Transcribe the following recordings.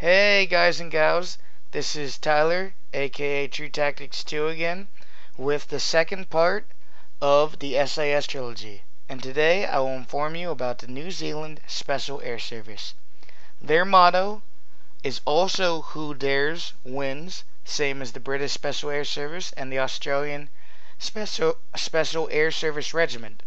Hey guys and gals, this is Tyler, aka True Tactics 2 again, with the second part of the SAS Trilogy. And today I will inform you about the New Zealand Special Air Service. Their motto is also "Who dares wins," same as the British Special Air Service and the Australian Special Air Service Regiment.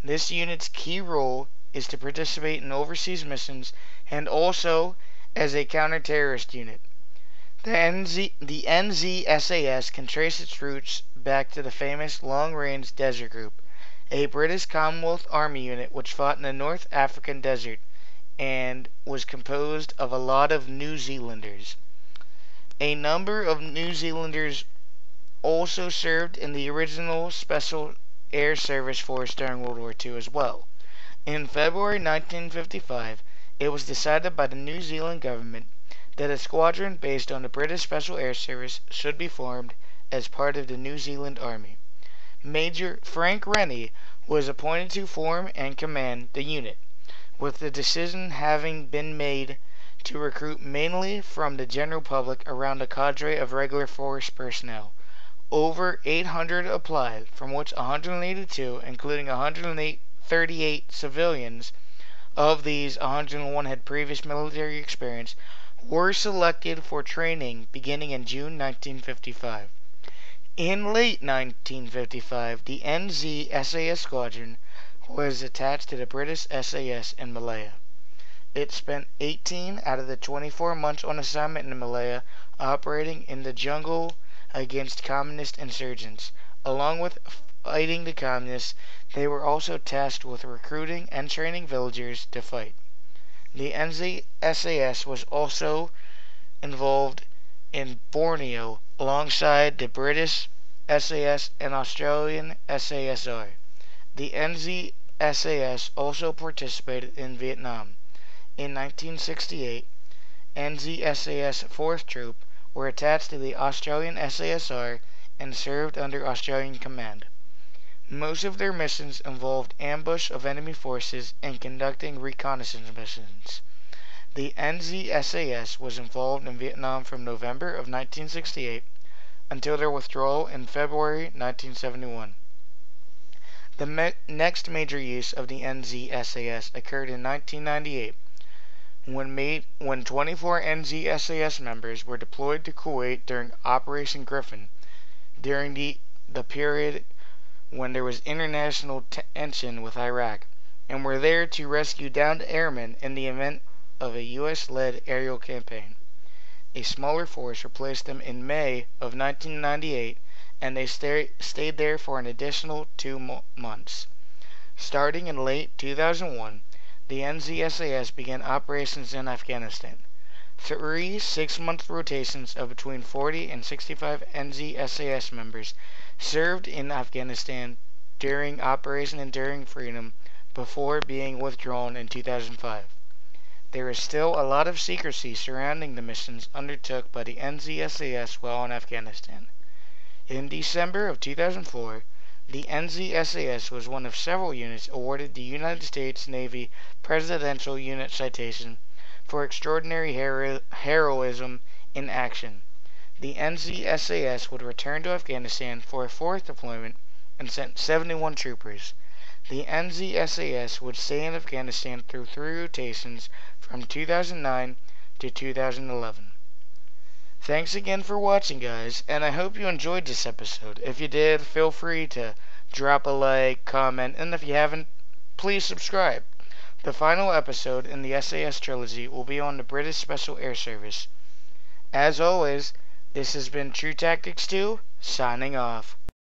This unit's key role is to participate in overseas missions and also as a counter-terrorist unit. The NZSAS can trace its roots back to the famous Long-Range Desert Group, a British Commonwealth Army unit which fought in the North African desert and was composed of a lot of New Zealanders. A number of New Zealanders also served in the original Special Air Service Force during World War II as well. In February 1955, it was decided by the New Zealand government that a squadron based on the British Special Air Service should be formed as part of the New Zealand Army. Major Frank Rennie was appointed to form and command the unit, with the decision having been made to recruit mainly from the general public around a cadre of regular force personnel. Over 800 applied, from which 182, including 138 civilians, of these 101 had previous military experience, were selected for training beginning in June 1955. In late 1955, the NZSAS squadron was attached to the British SAS in Malaya. It spent 18 out of the 24 months on assignment in Malaya, operating in the jungle against communist insurgents. Along with fighting the communists, they were also tasked with recruiting and training villagers to fight. The NZSAS was also involved in Borneo alongside the British SAS and Australian SASR. The NZSAS also participated in Vietnam. In 1968, NZSAS 4th Troop were attached to the Australian SASR and served under Australian command. Most of their missions involved ambush of enemy forces and conducting reconnaissance missions. The NZSAS was involved in Vietnam from November of 1968 until their withdrawal in February 1971. The next major use of the NZSAS occurred in 1998 when 24 NZSAS members were deployed to Kuwait during Operation Griffin, during the period when there was international tension with Iraq, and were there to rescue downed airmen in the event of a U.S.-led aerial campaign. A smaller force replaced them in May of 1998, and they stayed there for an additional 2 months. Starting in late 2001, the NZSAS began operations in Afghanistan. 3 6-month rotations of between 40 and 65 NZSAS members served in Afghanistan during Operation Enduring Freedom before being withdrawn in 2005. There is still a lot of secrecy surrounding the missions undertook by the NZSAS while in Afghanistan. In December of 2004, the NZSAS was one of several units awarded the United States Navy Presidential Unit Citation for extraordinary heroism in action. The NZSAS would return to Afghanistan for a 4th deployment and sent 71 troopers. The NZSAS would stay in Afghanistan through 3 rotations from 2009 to 2011. Thanks again for watching, guys, and I hope you enjoyed this episode. If you did, feel free to drop a like, comment, and if you haven't, please subscribe. The final episode in the SAS Trilogy will be on the British Special Air Service. As always, this has been True Tactics 2, signing off.